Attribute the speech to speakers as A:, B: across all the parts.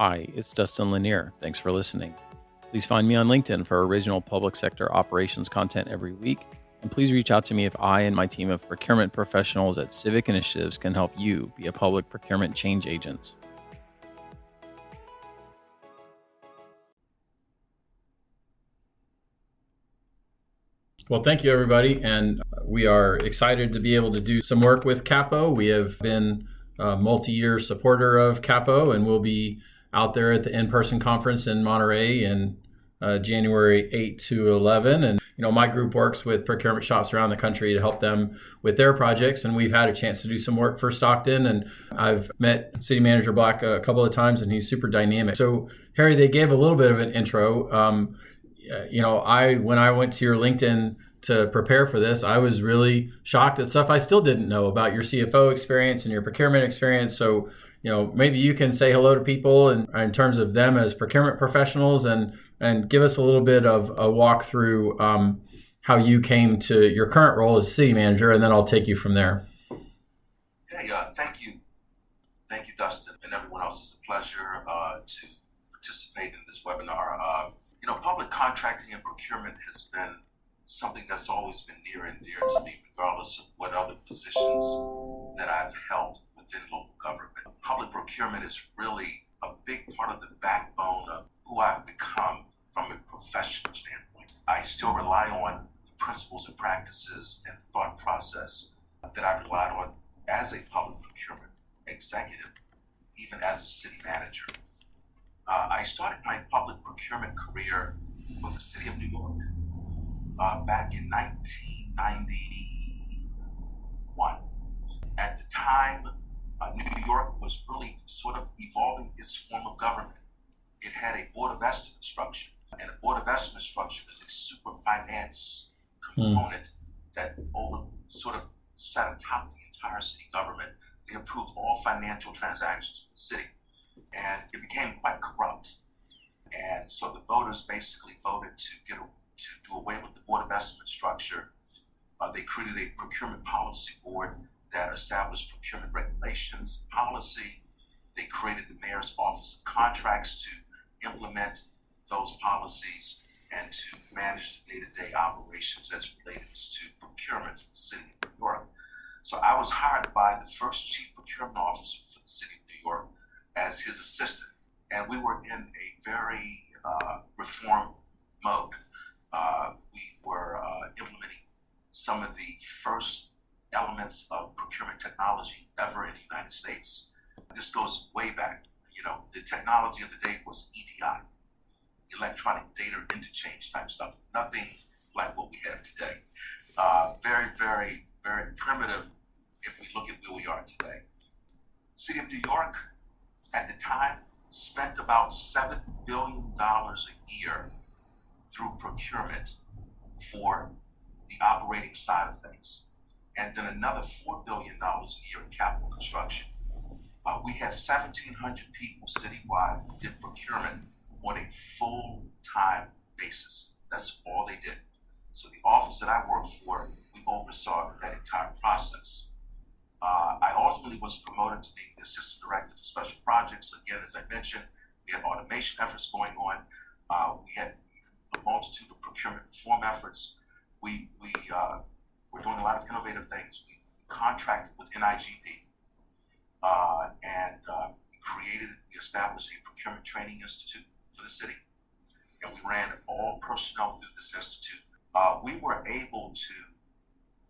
A: Hi, it's Dustin Lanier. Thanks for listening. Please find me on LinkedIn for original public sector operations content every week. And please reach out to me if I and my team of procurement professionals at Civic Initiatives can help you be a public procurement change agent. Well, thank you, everybody. And we are excited to be able to do some work with CAPPO. We have been a multi-year supporter of CAPPO, and we'll be out there at the in-person conference in Monterey in January 8 to 11. And, my group works with procurement shops around the country to help them with their projects. And we've had a chance to do some work for Stockton. And I've met City Manager Black a couple of times, and he's super dynamic. So, Harry, they gave a little bit of an intro. When I went to your LinkedIn to prepare for this, I was really shocked at stuff I still didn't know about your CFO experience and your procurement experience. So, maybe you can say hello to people in terms of them as procurement professionals and give us a little bit of a walk through how you came to your current role as city manager, and then I'll take you from there.
B: Hey, thank you. Thank you, Dustin, and everyone else. It's a pleasure to participate in this webinar. Public contracting and procurement has been something that's always been near and dear to me, regardless of what other positions that I've held within local government. Public procurement is really a big part of the backbone of who I've become from a professional standpoint. I still rely on the principles and practices and thought process that I've relied on as a public procurement executive, even as a city manager. I started my public procurement career with the City of New York back in 1991. At the time, New York was really sort of evolving its form of government. It had a board of estimate structure, and a board of estimate structure is a super finance component that sort of sat atop the entire city government. They approved all financial transactions for the city, and it became quite corrupt. And so the voters basically voted to do away with the board of estimate structure. They created a procurement policy board that established procurement regulations, policy. They created the mayor's office of contracts to implement those policies and to manage the day-to-day operations as related to procurement for the city of New York. So I was hired by the first chief procurement officer for the city of New York as his assistant, and we were in a very reform mode. We were implementing some of the first elements of procurement technology ever in the United States. This goes way back. The technology of the day was EDI, electronic data interchange type stuff. Nothing like what we have today. Very, very, very primitive if we look at where we are today. City of New York at the time spent about $7 billion a year through procurement for the operating side of things, and then another $4 billion a year in capital construction. We had 1,700 people citywide who did procurement on a full-time basis. That's all they did. So the office that I worked for, we oversaw that entire process. I ultimately was promoted to being the assistant director for special projects. Again, as I mentioned, we had automation efforts going on. We had a multitude of procurement reform efforts. We were doing a lot of innovative things. We contracted with NIGP, and we established a procurement training institute for the city, and we ran all personnel through this institute. We were able to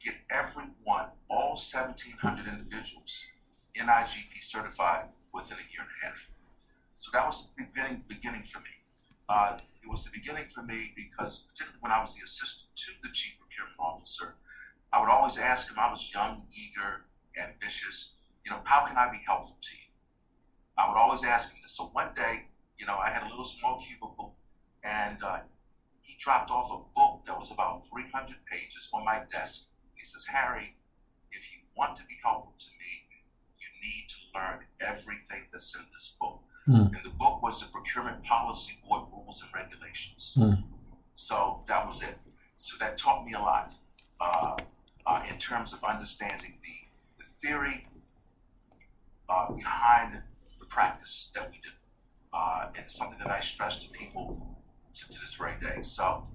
B: get everyone, all 1,700 individuals, NIGP certified within a year and a half. So that was the beginning for me. It was the beginning for me because, particularly when I was the assistant to the chief procurement officer, I would always ask him, I was young, eager, ambitious, how can I be helpful to you? I would always ask him this. So one day, I had a little small cubicle, and he dropped off a book that was about 300 pages on my desk. He says, Harry, if you want to be helpful to me, you need to learn everything that's in this book. And the book was the Procurement Policy Board Rules and Regulations. So that was it. So that taught me a lot in terms of understanding the theory behind the practice that we do. And it's something that I stress to people to this very day. So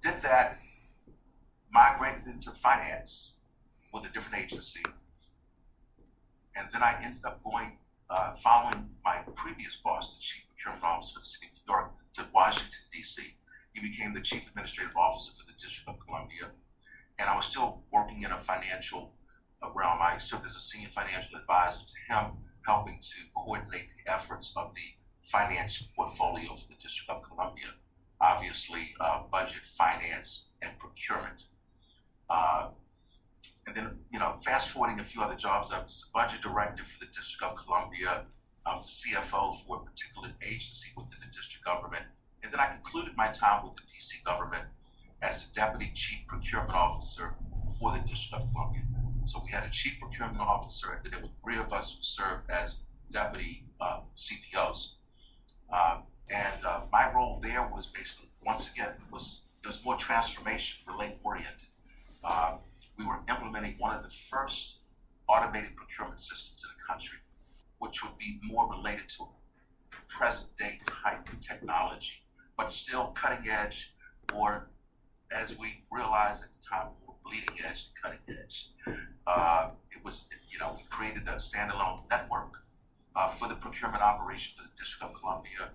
B: did that, migrated into finance with a different agency. And then I ended up going, following my previous boss, the chief procurement officer for the city of New York, to Washington, D.C. He became the chief administrative officer for the District of Columbia. And I was still working in a financial realm. I served as a senior financial advisor to him, helping to coordinate the efforts of the finance portfolio for the District of Columbia. Obviously, budget, finance, and procurement. And then, fast forwarding a few other jobs, I was a budget director for the District of Columbia. I was the CFO for a particular agency within the district government. And then I concluded my time with the DC government as the deputy chief procurement officer for the District of Columbia. So we had a chief procurement officer, and then there were three of us who served as deputy CPOs. My role there was basically, once again, it was more transformation oriented. We were implementing one of the first automated procurement systems in the country, which would be more related to present day type technology, but still cutting edge, or as we realized at the time, more bleeding edge than cutting edge. We created a standalone network for the procurement operation for the District of Columbia.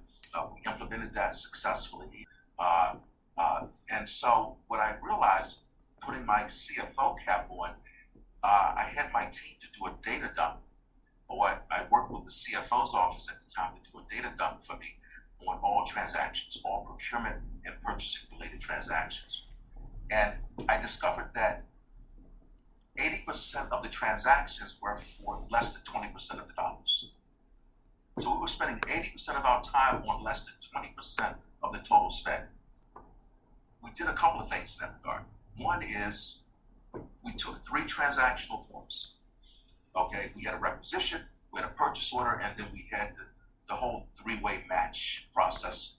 B: We implemented that successfully. And so what I realized, putting my CFO cap on, I had my team to do a data dump. I worked with the CFO's office at the time to do a data dump for me on all transactions, all procurement and purchasing related transactions. And I discovered that 80% of the transactions were for less than 20% of the dollars. So we were spending 80% of our time on less than 20% of the total spend. We did a couple of things in that regard. One is we took 3 transactional forms. Okay, we had a requisition, we had a purchase order, and then we had the whole 3-way match process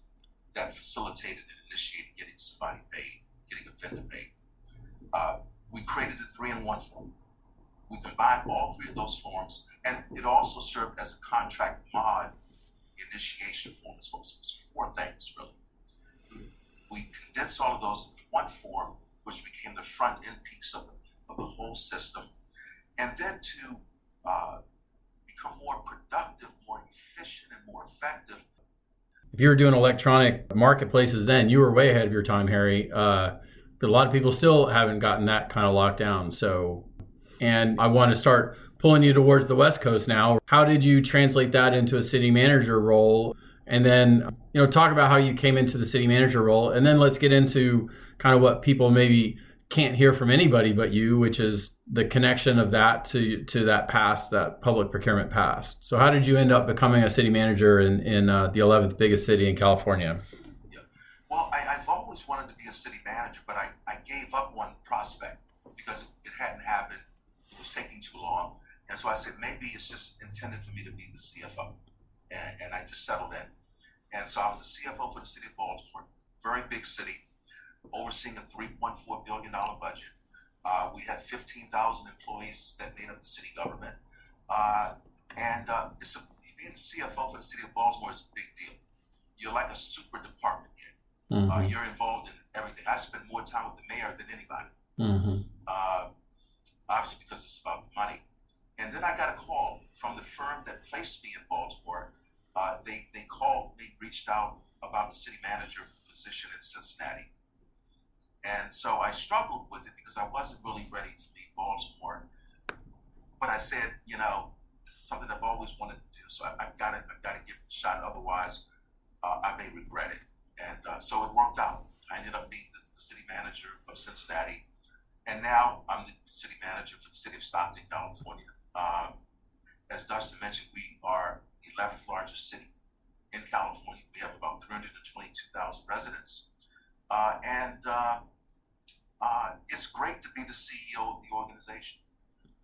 B: that facilitated and initiated getting somebody paid, getting a vendor paid. We created the 3-in-1 form. We combined all 3 of those forms, and it also served as a contract mod initiation form as well. So it was 4 things, really. We condensed all of those into one form, which became the front end piece of the whole system. And then to become more productive, more efficient, and more effective.
A: If you were doing electronic marketplaces then, you were way ahead of your time, Harry. But a lot of people still haven't gotten that kind of locked down. And I want to start pulling you towards the West Coast now. How did you translate that into a city manager role? And then, talk about how you came into the city manager role. And then let's get into kind of what people maybe can't hear from anybody but you, which is the connection of that to that past, that public procurement past. So how did you end up becoming a city manager in the 11th biggest city in California?
B: Yeah. Well, I've always wanted to be a city manager, but I gave up one prospect because it hadn't happened. It was taking too long. And so I said, maybe it's just intended for me to be the CFO. And I just settled in. And so I was the CFO for the city of Baltimore, very big city, overseeing a $3.4 billion budget. We had 15,000 employees that made up the city government. Being a CFO for the city of Baltimore is a big deal. You're like a super department head. Mm-hmm. You're involved in everything. I spend more time with the mayor than anybody. Mm-hmm. Obviously because it's about the money. And then I got a call from the firm that placed me in Baltimore. They called me, reached out about the city manager position in Cincinnati. And so I struggled with it because I wasn't really ready to leave Baltimore. But I said, this is something I've always wanted to do. So I've got to give it a shot. Otherwise, I may regret it. And so it worked out. I ended up being the city manager of Cincinnati. And now I'm the city manager for the City of Stockton, California. As Dustin mentioned, we are the 11th largest city in California. We have about 322,000 residents. It's great to be the CEO of the organization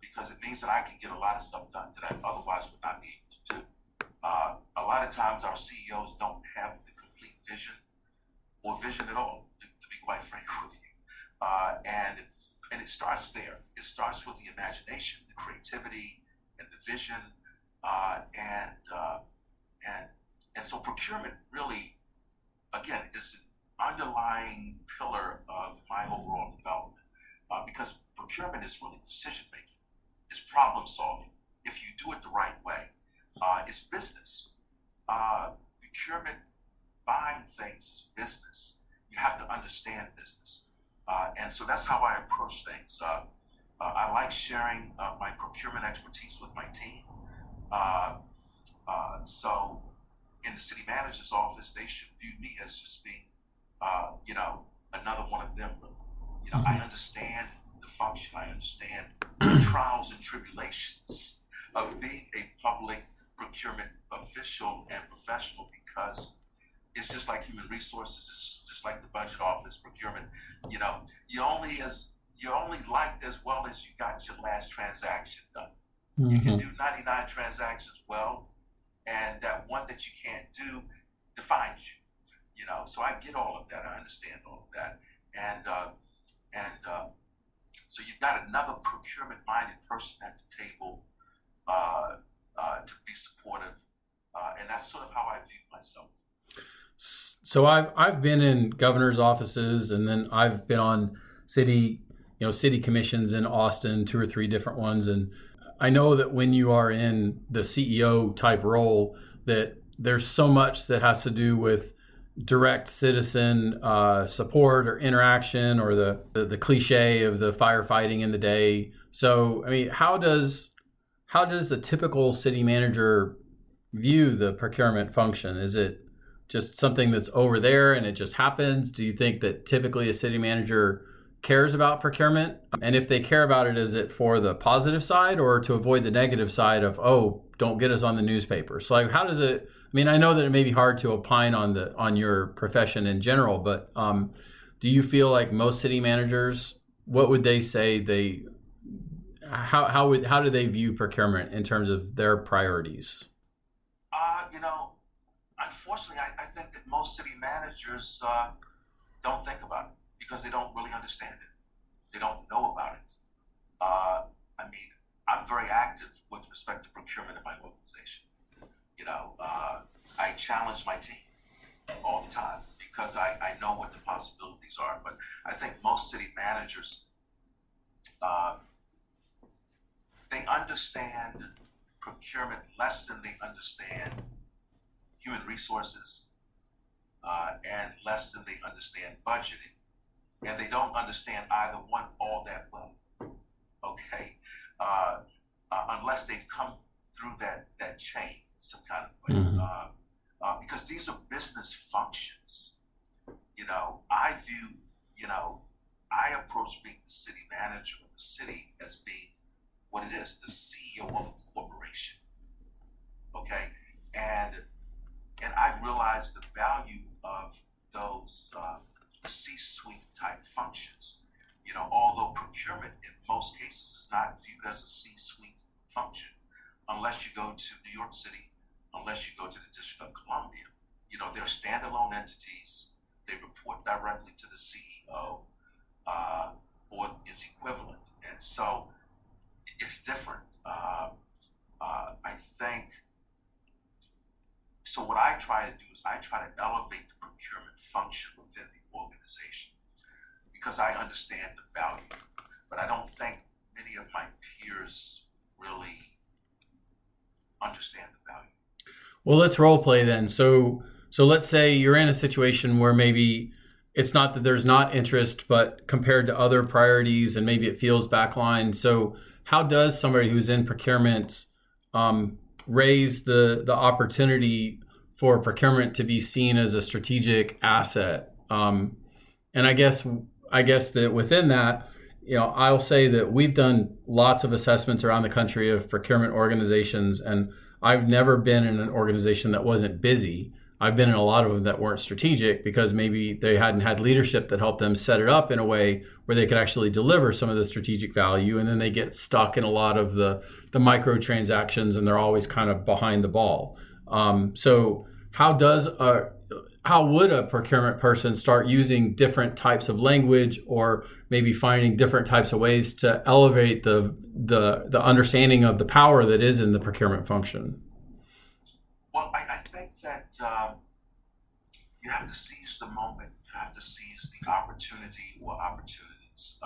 B: because it means that I can get a lot of stuff done that I otherwise would not be able to do. A lot of times our CEOs don't have the complete vision or vision at all, to be quite frank with you. And it starts there. It starts with the imagination, the creativity, and the vision, and And so procurement really, again, is an underlying pillar of my overall development, because procurement is really decision making, it's problem solving. If you do it the right way, it's business. Procurement, buying things is business. You have to understand business. And so that's how I approach things. I like sharing my procurement expertise with my team. So in the city manager's office, they should view me as just being, another one of them. Really. I understand the function. I understand the trials and tribulations of being a public procurement official and professional, because it's just like human resources. It's just like the budget office. Procurement, you're only liked as well as you got your last transaction done. Mm-hmm. You can do 99 transactions well, and that one that you can't do defines you. So I get all of that. I understand all of that, and so you've got another procurement-minded person at the table to be supportive, and that's sort of how I view myself.
A: So I've been in governor's offices, and then I've been on city commissions in Austin, 2 or 3 different ones, and I know that when you are in the CEO type role, that there's so much that has to do with direct citizen support or interaction, or the cliche of the firefighting in the day. So, I mean, how does a typical city manager view the procurement function? Is it just something that's over there and it just happens? Do you think that typically a city manager cares about procurement? And if they care about it, is it for the positive side or to avoid the negative side of, oh, don't get us on the newspaper? So like, how does it, I mean, I know that it may be hard to opine on your profession in general, but do you feel like most city managers, what would they say how do they view procurement in terms of their priorities?
B: Unfortunately, I think that most city managers don't think about it because they don't really understand it. They don't know about it. I'm very active with respect to procurement in my organization. I challenge my team all the time because I know what the possibilities are. But I think most city managers, they understand procurement less than they understand human resources, and less than they understand budgeting. And they don't understand either one all that well, okay? Unless they've come through that chain some kind of way. Mm-hmm. Because these are business functions. I approach being the city manager of the city as being what it is, the CEO of a corporation, okay? And I've realized the value of those C-suite type functions. Although procurement in most cases is not viewed as a C-suite function, unless you go to New York City, unless you go to the District of Columbia. They're standalone entities. They report directly to the CEO or its equivalent. And so it's different. I think, so what I try to do is I try to elevate the procurement function within the organization because I understand the value, but I don't think many of my peers really understand the value.
A: Well, let's role play then. So let's say you're in a situation where maybe it's not that there's not interest, but compared to other priorities, and maybe it feels backlined. So how does somebody who's in procurement raise the opportunity for procurement to be seen as a strategic asset? And I guess that within that, I'll say that we've done lots of assessments around the country of procurement organizations, and I've never been in an organization that wasn't busy. I've been in a lot of them that weren't strategic because maybe they hadn't had leadership that helped them set it up in a way where they could actually deliver some of the strategic value, and then they get stuck in a lot of the microtransactions, and they're always kind of behind the ball. So how would a procurement person start using different types of language, or maybe finding different types of ways to elevate the understanding of the power that is in the procurement function?
B: Well, I think that you have to seize the moment. You have to seize the opportunity or opportunities.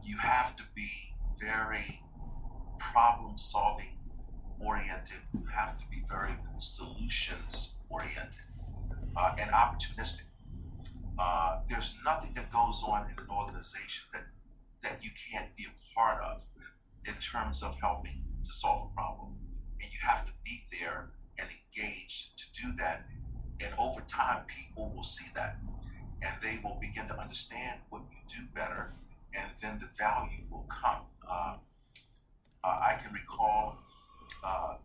B: You have to be very problem-solving oriented. You have to be very solutions oriented and opportunistic. There's nothing that goes on in an organization that you can't be a part of in terms of helping to solve a problem. And you have to be there and engage to do that. And over time, people will see that and they will begin to understand what you do better, and then the value will come. I can recall I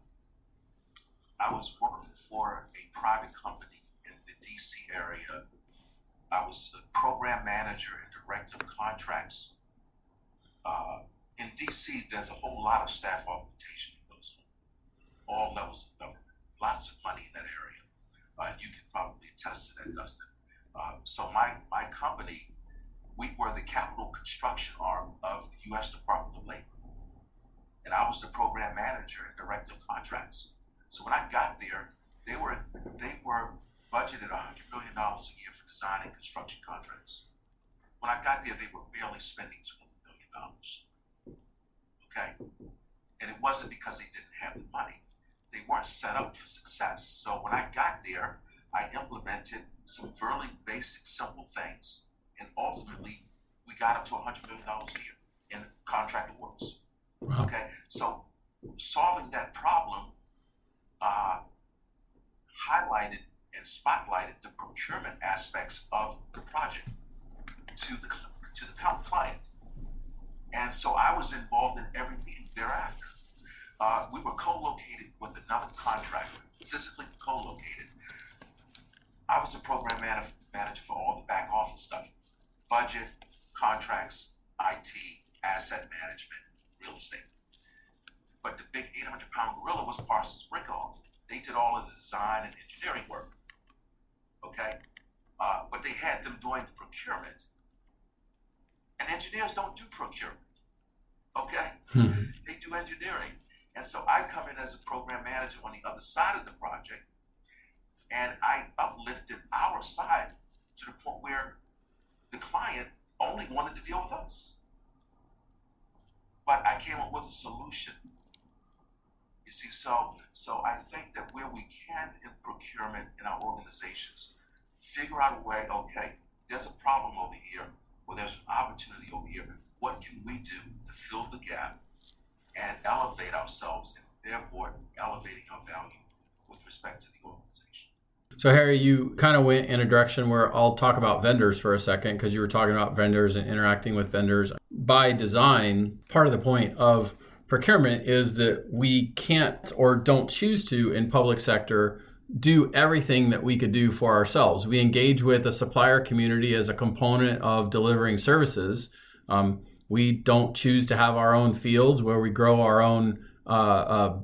B: was working for a private company in the DC area. I was a program manager and director of contracts. In DC, there's a whole lot of staff augmentation that goes on, all levels of government, lots of money in that area. And you can probably attest to that, Dustin. So my company, we were the capital construction arm of the U.S. Department of Labor. And I was the program manager and director of contracts. So when I got there, they were budgeted $100 million a year for design and construction contracts. When I got there, they were barely spending $20 million. Okay? And it wasn't because they didn't have the money. They weren't set up for success. So when I got there, I implemented some fairly basic, simple things. And ultimately, we got up to $100 million a year in contract awards.
A: Wow.
B: Okay? So solving that problem highlighted and spotlighted the procurement aspects of the project to the client. And so I was involved in every meeting thereafter. We were co-located with another contractor, physically co-located. I was a program manager for all the back office stuff, budget, contracts, IT, asset management, real estate. But the big 800-pound gorilla was Parsons Brinckerhoff. They did all of the design and engineering work, okay? But they had them doing the procurement. And engineers don't do procurement, okay? They do engineering. And so I come in as a program manager on the other side of the project, and I uplifted our side to the point where the client only wanted to deal with us. But I came up with a solution. You see, so I think that where we can in procurement in our organizations, figure out a way, okay, there's a problem over here, or there's an opportunity over here. What can we do to fill the gap and elevate ourselves, and therefore elevating our value with respect to the organization?
A: So Harry, you kind of went in a direction where I'll talk about vendors for a second, because you were talking about vendors and interacting with vendors. By design, part of the point of procurement is that we can't or don't choose to in public sector do everything that we could do for ourselves. We engage with the supplier community as a component of delivering services. We don't choose to have our own fields where we grow our own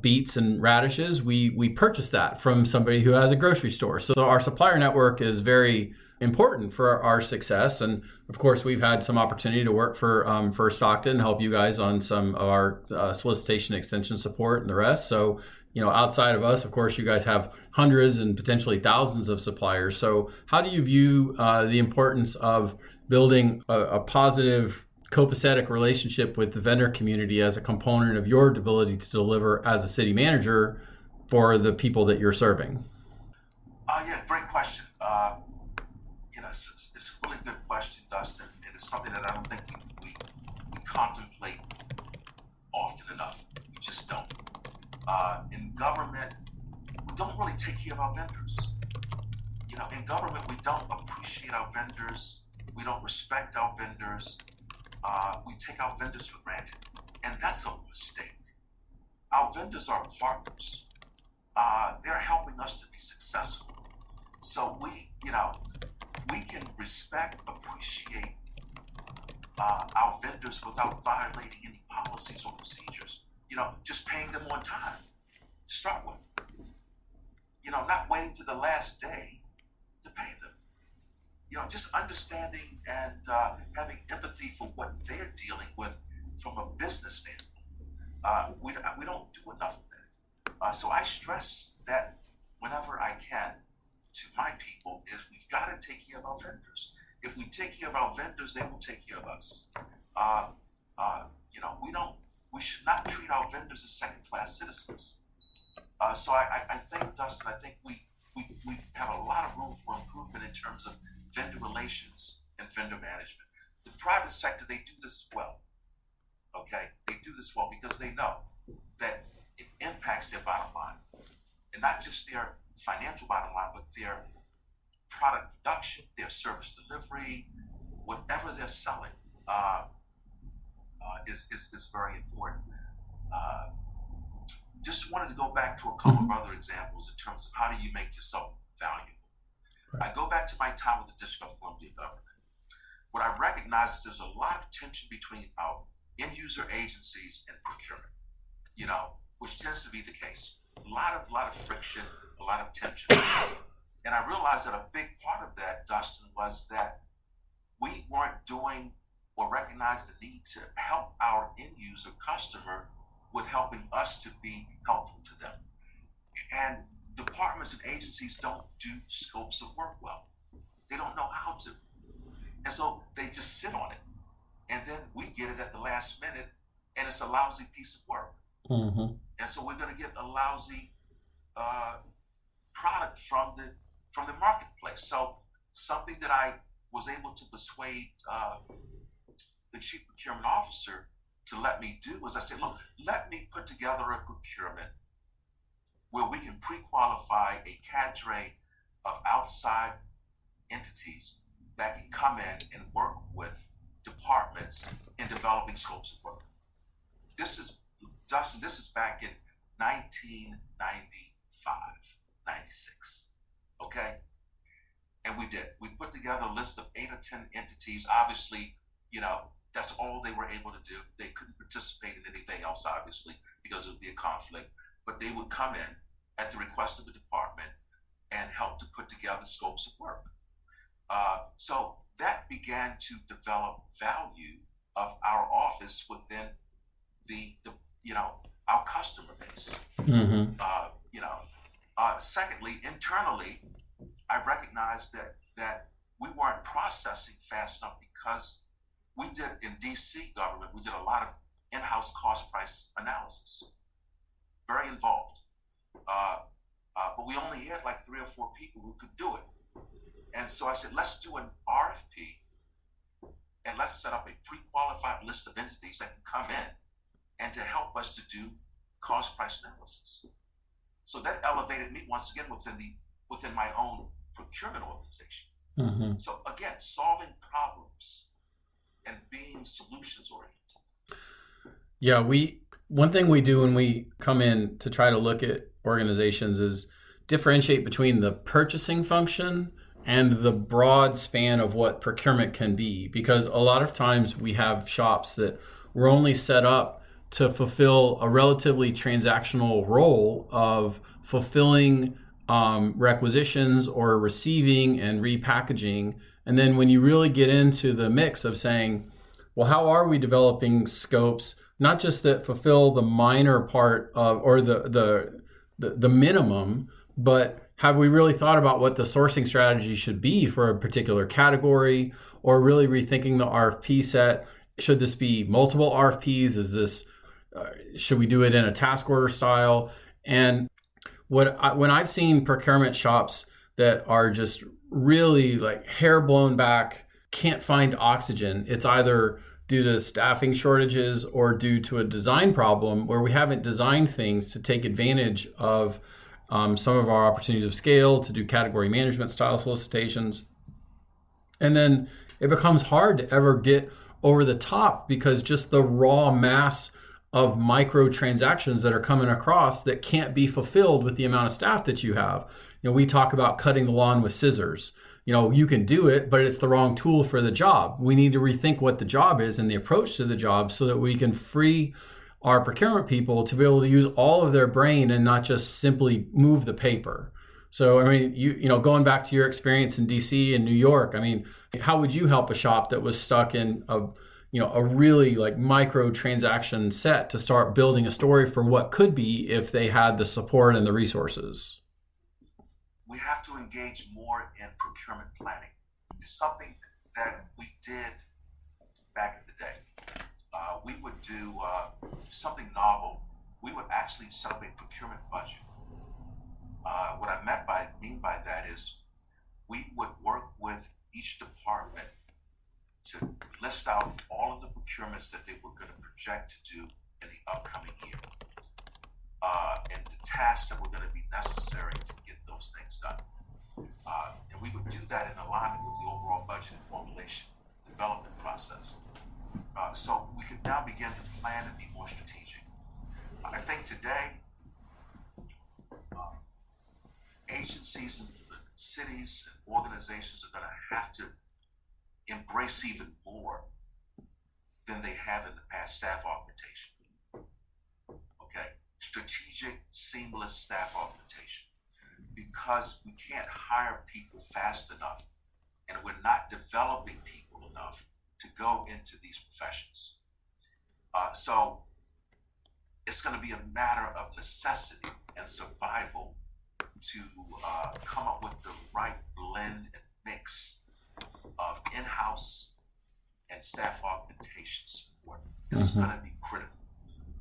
A: beets and radishes. We purchase that from somebody who has a grocery store. So our supplier network is very important for our success. And of course, we've had some opportunity to work for Stockton, help you guys on some of our solicitation extension support and the rest. So, outside of us, of course, you guys have hundreds and potentially thousands of suppliers. So how do you view the importance of building a positive copacetic relationship with the vendor community as a component of your ability to deliver as a city manager for the people that you're serving?
B: Yeah, great question. It's a really good question, Dustin. And it's something that I don't think we contemplate often enough. We just don't. In government, we don't really take care of our vendors. In government, we don't appreciate our vendors. We don't respect our vendors. We take our vendors for granted. And that's a mistake. Our vendors are partners. They're helping us to be successful. So we can respect, appreciate our vendors without violating any policies or procedures. Just paying them on time to start with. Not waiting to the last day to pay them. Just understanding and having empathy for what they're dealing with from a business standpoint. We don't do enough of that. So I stress that whenever I can to my people is we've got to take care of our vendors. If we take care of our vendors, they will take care of us. We should not treat our vendors as second-class citizens. So I think, Dustin, I think we have a lot of room for improvement in terms of vendor relations and vendor management. The private sector, they do this well. Okay, they do this well because they know that it impacts their bottom line, and not just their financial bottom line, but their product production, their service delivery, whatever they're selling is very important. Just wanted to go back to a couple of other examples in terms of how do you make yourself valuable. Right. I go back to my time with the District of Columbia government. What I recognize is there's a lot of tension between our end user agencies and procurement, which tends to be the case. A lot of friction, a lot of tension. And I realized that a big part of that, Dustin, was that we weren't doing or recognized the need to help our end user customer with helping us to be helpful to them. And departments and agencies don't do scopes of work well. They don't know how to. And so they just sit on it. And then we get it at the last minute, and it's a lousy piece of work. Mm-hmm. And so we're going to get a lousy product from the marketplace. So something that I was able to persuade the chief procurement officer to let me do was I said, look, let me put together a procurement where we can pre-qualify a cadre of outside entities that can come in and work with departments in developing scopes of work. This is, Dustin, this is back in 1995, 96, okay? And we did. We put together a list of 8 or 10 entities. Obviously, that's all they were able to do. They couldn't participate in anything else, obviously, because it would be a conflict. But they would come in at the request of the department and help to put together scopes of work. So that began to develop value of our office within our customer base. Mm-hmm. Secondly, internally, I recognized that we weren't processing fast enough because we did in DC government, we did a lot of in-house cost price analysis, very involved. But we only had like 3 or 4 people who could do it. And so I said, let's do an RFP and let's set up a pre-qualified list of entities that can come in and to help us to do cost price analysis. So that elevated me once again within my own procurement organization. Mm-hmm. So again, solving problems and being solutions oriented.
A: Yeah, one thing we do when we come in to try to look at organizations is differentiate between the purchasing function and the broad span of what procurement can be. Because a lot of times we have shops that were only set up to fulfill a relatively transactional role of fulfilling requisitions or receiving and repackaging. And then when you really get into the mix of saying, well, how are we developing scopes, not just that fulfill the minor part of, or the minimum, but have we really thought about what the sourcing strategy should be for a particular category, or really rethinking the RFP set? Should this be multiple RFPs? Is this, should we do it in a task order style? And when I've seen procurement shops that are just really like hair blown back, can't find oxygen, it's either due to staffing shortages or due to a design problem where we haven't designed things to take advantage of some of our opportunities of scale, to do category management style solicitations. And then it becomes hard to ever get over the top because just the raw mass of micro transactions that are coming across that can't be fulfilled with the amount of staff that you have. We talk about cutting the lawn with scissors. You can do it, but it's the wrong tool for the job. We need to rethink what the job is and the approach to the job so that we can free our procurement people to be able to use all of their brain and not just simply move the paper. So, going back to your experience in DC and New York, how would you help a shop that was stuck in a really like micro transaction set to start building a story for what could be if they had the support and the resources?
B: we have to engage more in procurement planning. It's something that we did back in the day. We would do something novel. We would actually set up a procurement budget. What I mean by that is we would work with each department to list out all of the procurements that they were going to project to do in the upcoming year, and the tasks that were going to be necessary to get those things done. And we would do that in alignment with the overall budget and formulation development process. So we could now begin to plan and be more strategic. I think today, agencies and cities and organizations are going to have to embrace even more than they have in the past staff augmentation. Okay, strategic, seamless staff augmentation, because we can't hire people fast enough, and we're not developing people enough to go into these professions. So it's going to be a matter of necessity and survival to come up with the right blend and mix of in-house and staff augmentation support. This is going to be critical.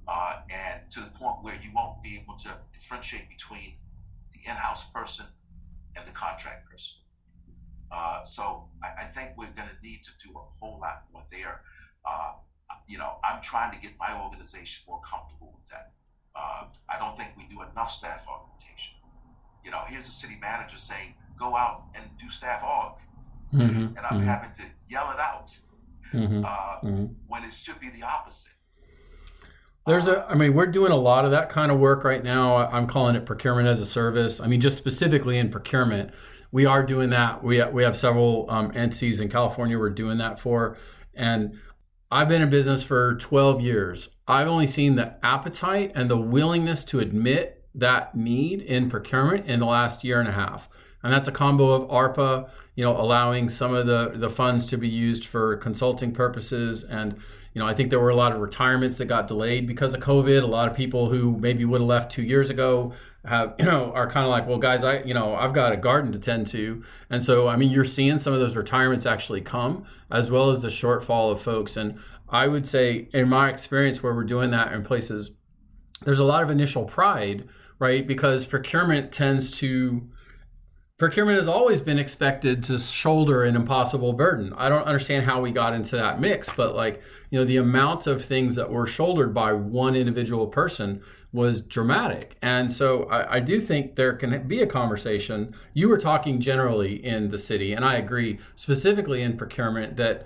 B: And to the point where you won't be able to differentiate between the in-house person and the contract person. So I think we're going to need to do a whole lot more there. I'm trying to get my organization more comfortable with that. I don't think we do enough staff augmentation. Here's a city manager saying, go out and do staff aug. And I'm having to yell it out when it should be the opposite.
A: We're doing a lot of that kind of work right now. I'm calling it procurement as a service. Just specifically in procurement, we are doing that. We have several entities in California we're doing that for. And I've been in business for 12 years. I've only seen the appetite and the willingness to admit that need in procurement in the last year and a half. And that's a combo of ARPA, allowing some of the funds to be used for consulting purposes. And, I think there were a lot of retirements that got delayed because of COVID. A lot of people who maybe would have left 2 years ago are kind of like, well, guys, I've got a garden to tend to. And so, you're seeing some of those retirements actually come, as well as the shortfall of folks. And I would say, in my experience, where we're doing that in places, there's a lot of initial pride, right? Because procurement has always been expected to shoulder an impossible burden. I don't understand how we got into that mix, but the amount of things that were shouldered by one individual person was dramatic. And so I do think there can be a conversation. You were talking generally in the city, and I agree, specifically in procurement, that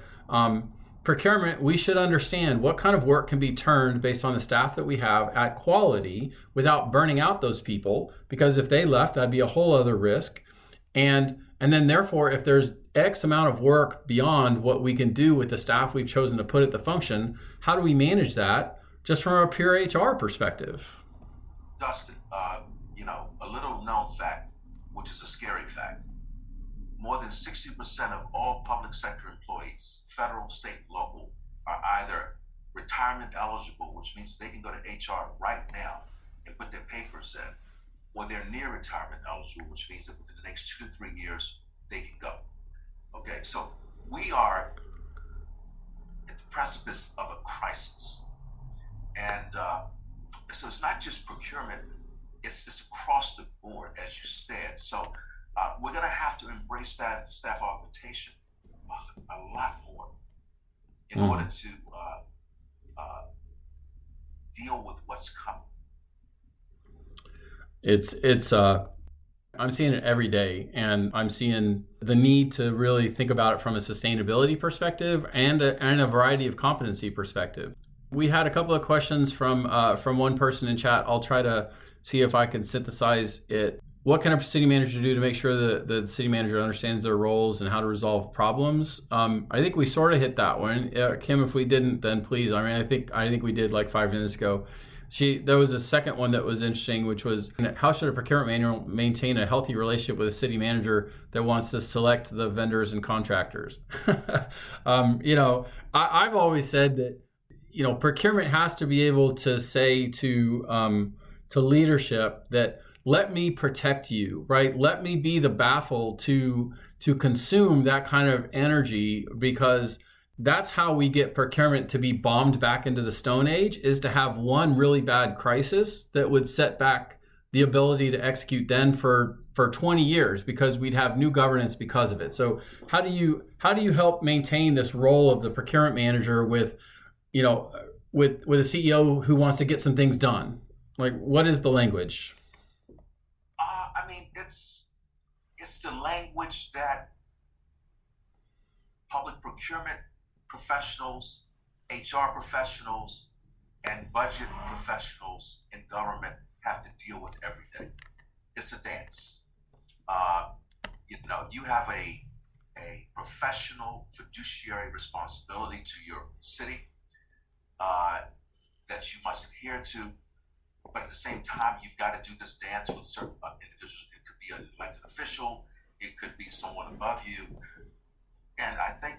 A: procurement, we should understand what kind of work can be turned based on the staff that we have at quality without burning out those people, because if they left, that'd be a whole other risk. And then therefore, if there's X amount of work beyond what we can do with the staff we've chosen to put at the function, how do we manage that just from a pure HR perspective?
B: Dustin, a little known fact, which is a scary fact, more than 60% of all public sector employees, federal, state, local, are either retirement eligible, which means they can go to HR right now and put their papers in, or they're near retirement eligible, which means that within the next 2 to 3 years, they can go. Okay, so we are at the precipice of a crisis. And so it's not just procurement, it's across the board, as you said. So we're going to have to embrace that staff augmentation a lot more in order to deal with what's coming.
A: I'm seeing it every day, and I'm seeing the need to really think about it from a sustainability perspective and a variety of competency perspective. We had a couple of questions from one person in chat. I'll try to see if I can synthesize it. What can a city manager do to make sure that the city manager understands their roles and how to resolve problems? I think we sort of hit that one. Kim, if we didn't, then please. I think we did like 5 minutes ago. There was a second one that was interesting, which was, how should a procurement manager maintain a healthy relationship with a city manager that wants to select the vendors and contractors? I've always said that, procurement has to be able to say to leadership that let me protect you, right? Let me be the baffle to consume that kind of energy, because that's how we get procurement to be bombed back into the Stone Age, is to have one really bad crisis that would set back the ability to execute then for 20 years, because we'd have new governance because of it. So how do you help maintain this role of the procurement manager with a CEO who wants to get some things done? Like, what is the language?
B: I mean, it's the language that public procurement professionals, HR professionals, and budget professionals in government have to deal with every day. It's a dance. You have a professional fiduciary responsibility to your city that you must adhere to, but at the same time, you've got to do this dance with certain individuals. It could be an elected official, it could be someone above you, and I think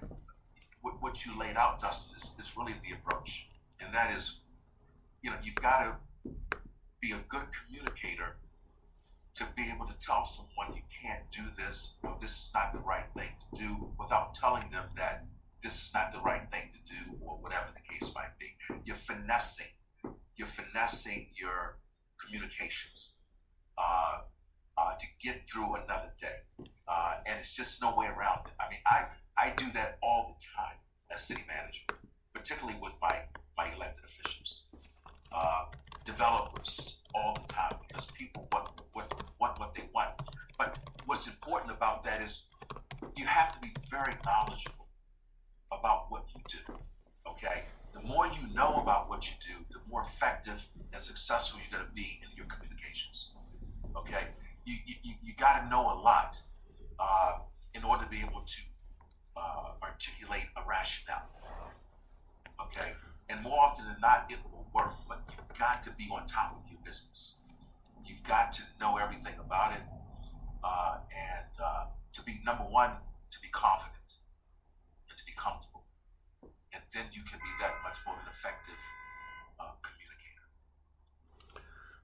B: what you laid out, Dustin, is really the approach, and that is, you've got to be a good communicator to be able to tell someone you can't do this, or this is not the right thing to do, without telling them that this is not the right thing to do, or whatever the case might be. You're finessing your communications to get through another day, and it's just no way around it. I mean, I do that all the time as city manager, particularly with my elected officials, developers, all the time, because people want what they want. But what's important about that is you have to be very knowledgeable about what you do. Okay, the more you know about what you do, the more effective and successful you're going to be in your communications. Okay, you got to know a lot in order to be able to articulate a rationale. Okay, and more often than not, it will work, but you've got to be on top of your business. You've got to know everything about it, and to be, number one, to be confident and to be comfortable, and then you can be that much more an effective communicator.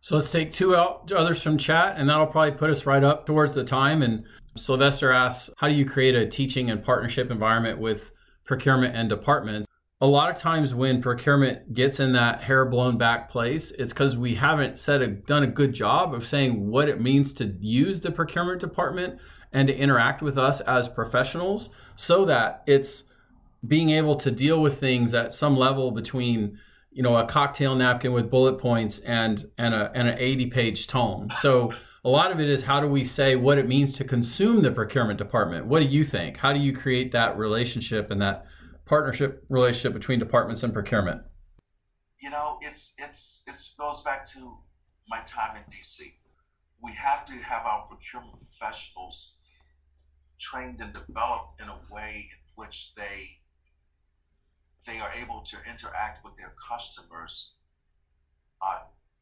A: So let's take two others from chat, and that'll probably put us right up towards the time. And Sylvester asks, how do you create a teaching and partnership environment with procurement and departments? A lot of times when procurement gets in that hair blown back place, it's because we haven't done a good job of saying what it means to use the procurement department and to interact with us as professionals, so that it's being able to deal with things at some level between, a cocktail napkin with bullet points and an 80-page tome. So a lot of it is, how do we say what it means to consume the procurement department? What do you think? How do you create that relationship and that partnership relationship between departments and procurement?
B: It goes back to my time in DC. We have to have our procurement professionals trained and developed in a way in which they are able to interact with their customers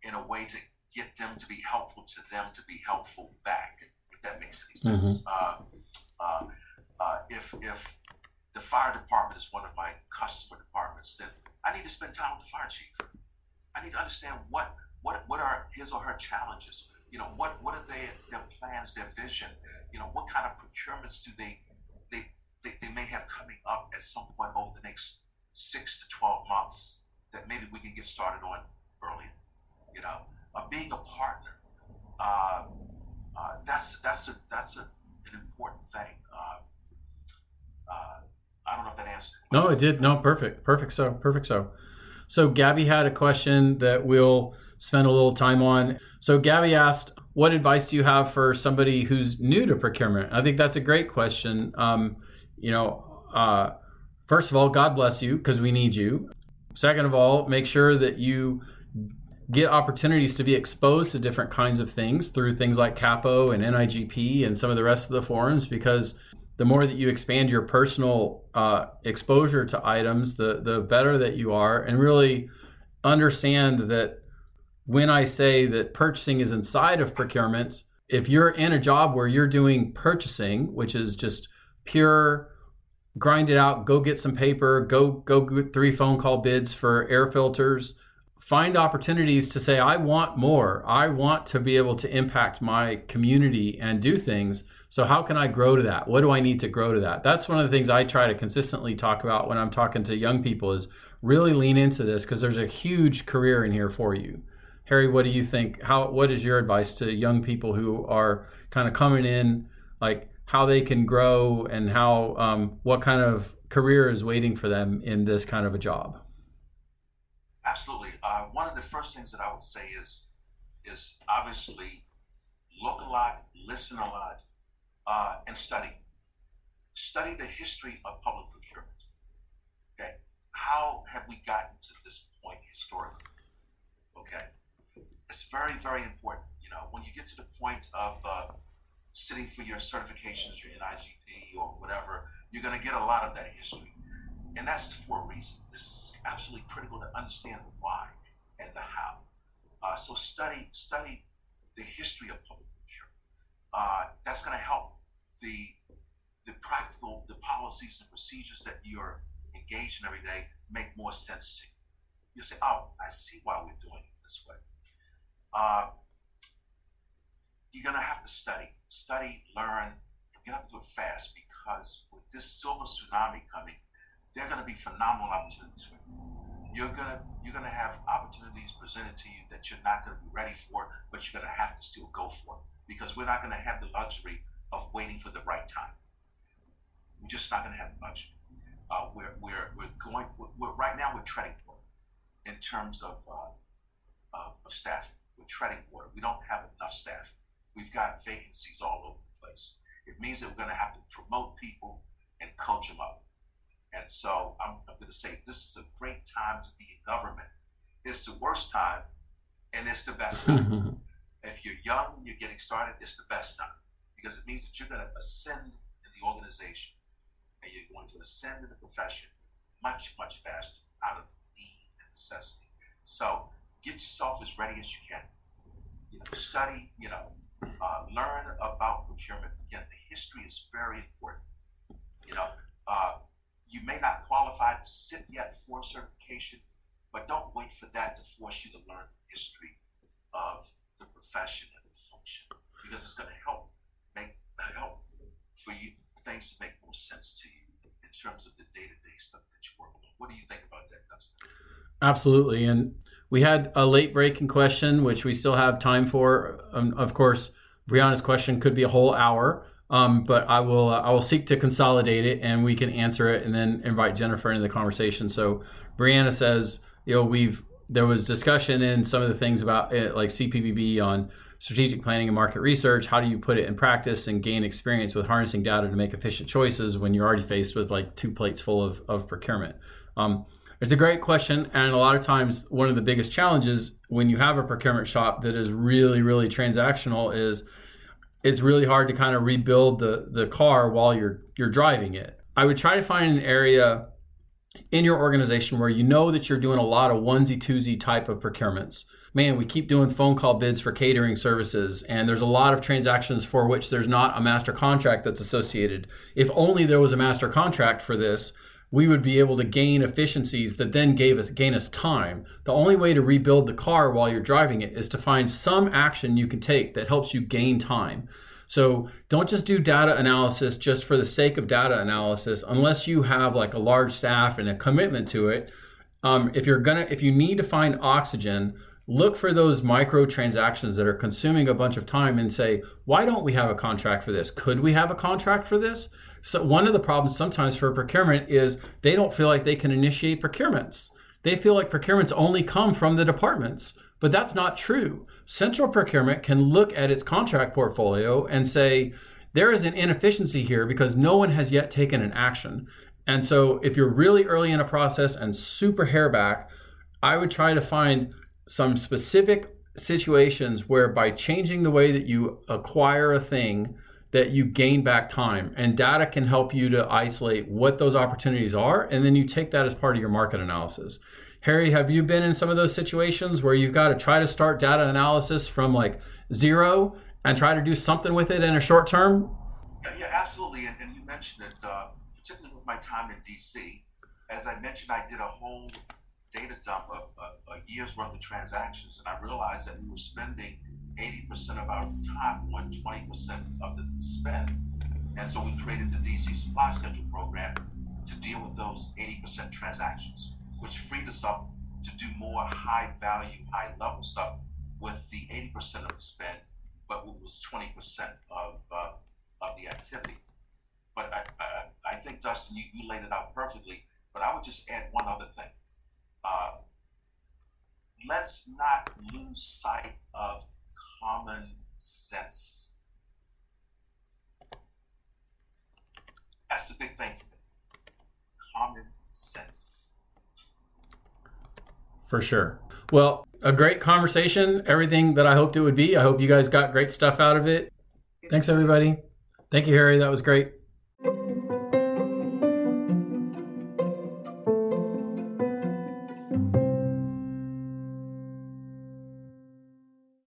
B: in a way to get them to be helpful to them, to be helpful back, if that makes any sense. Mm-hmm. If the fire department is one of my customer departments, then I need to spend time with the fire chief. I need to understand what are his or her challenges. What are their plans, their vision? What kind of procurements do they may have coming up at some point over the next 6 to 12 months that maybe we can get started on earlier. Being a partner, that's an important thing. I don't know if that answered it.
A: No, it did. No, perfect. So Gabby had a question that we'll spend a little time on. So Gabby asked, what advice do you have for somebody who's new to procurement? I think that's a great question. First of all, God bless you, because we need you. Second of all, make sure that you get opportunities to be exposed to different kinds of things through things like CAPPO and NIGP and some of the rest of the forums, because the more that you expand your personal exposure to items, the better that you are. And really understand that when I say that purchasing is inside of procurement, if you're in a job where you're doing purchasing, which is just pure grind it out, go get some paper, go get 3 phone call bids for air filters, find opportunities to say, I want more. I want to be able to impact my community and do things. So how can I grow to that? What do I need to grow to that? That's one of the things I try to consistently talk about when I'm talking to young people, is really lean into this, because there's a huge career in here for you. Harry, what do you think? What is your advice to young people who are kind of coming in, like how they can grow and how what kind of career is waiting for them in this kind of a job?
B: Absolutely. One of the first things that I would say is obviously look a lot, listen a lot, and study. Study the history of public procurement. Okay, how have we gotten to this point historically? Okay, it's very, very important. You know, when you get to the point of sitting for your certifications, your NIGP or whatever, you're going to get a lot of that history. And that's for a reason. This is absolutely critical to understand the why and the how. So study the history of public procurement. That's going to help the policies and procedures that you're engaged in every day make more sense to you. You'll say, oh, I see why we're doing it this way. You're going to have to study, learn. You have to do it fast, because with this silver tsunami coming, there are going to be phenomenal opportunities for you. You're gonna have opportunities presented to you that you're not going to be ready for, but you're going to have to still go for it, because we're not going to have the luxury of waiting for the right time. We're just not going to have the luxury. Right now we're treading water in terms of staffing. We're treading water. We don't have enough staff. We've got vacancies all over the place. It means that we're going to have to promote people and coach them up. And so I'm going to say this is a great time to be in government. It's the worst time, and it's the best time. If you're young and you're getting started, it's the best time, because it means that you're going to ascend in the organization, and you're going to ascend in the profession much, much faster out of need and necessity. So get yourself as ready as you can. Study, learn about procurement. Again, the history is very important. You may not qualify to sit yet for certification, but don't wait for that to force you to learn the history of the profession and the function, because it's going to help for you things to make more sense to you in terms of the day-to-day stuff that you're working on. What do you think about that, Dustin?
A: Absolutely. And we had a late breaking question, which we still have time for. Of course, Brianna's question could be a whole hour. But I will seek to consolidate it, and we can answer it and then invite Jennifer into the conversation. So Brianna says, there was discussion in some of the things about it, like CPBB on strategic planning and market research. How do you put it in practice and gain experience with harnessing data to make efficient choices when you're already faced with like 2 plates full of procurement? It's a great question. And a lot of times one of the biggest challenges when you have a procurement shop that is really, really transactional is it's really hard to kind of rebuild the car while you're driving it. I would try to find an area in your organization where you know that you're doing a lot of onesie-twosie type of procurements. Man, we keep doing phone call bids for catering services, and there's a lot of transactions for which there's not a master contract that's associated. If only there was a master contract for this, we would be able to gain efficiencies that then gain us time. The only way to rebuild the car while you're driving it is to find some action you can take that helps you gain time. So don't just do data analysis just for the sake of data analysis, unless you have like a large staff and a commitment to it. If you need to find oxygen, look for those micro transactions that are consuming a bunch of time and say, why don't we have a contract for this? Could we have a contract for this? So one of the problems sometimes for procurement is they don't feel like they can initiate procurements. They feel like procurements only come from the departments, but that's not true. Central procurement can look at its contract portfolio and say, there is an inefficiency here because no one has yet taken an action. And so if you're really early in a process and super hair back, I would try to find some specific situations where by changing the way that you acquire a thing, that you gain back time, and data can help you to isolate what those opportunities are. And then you take that as part of your market analysis. Harry, have you been in some of those situations where you've got to try to start data analysis from like zero and try to do something with it in a short term?
B: Yeah, absolutely. And you mentioned it, particularly with my time in DC. As I mentioned, I did a whole data dump of a year's worth of transactions, and I realized that we were spending 80% of our time on 20% of the spend. And so we created the DC Supply Schedule program to deal with those 80% transactions, which freed us up to do more high value, high level stuff with the 80% of the spend, but it was 20% of the activity. But I think, Dustin, you laid it out perfectly, but I would just add one other thing. Let's not lose sight of common sense. That's the big thing for me. Common sense.
A: For sure. Well, a great conversation, everything that I hoped it would be. I hope you guys got great stuff out of it. Thanks, everybody. Thank you, Harry. That was great.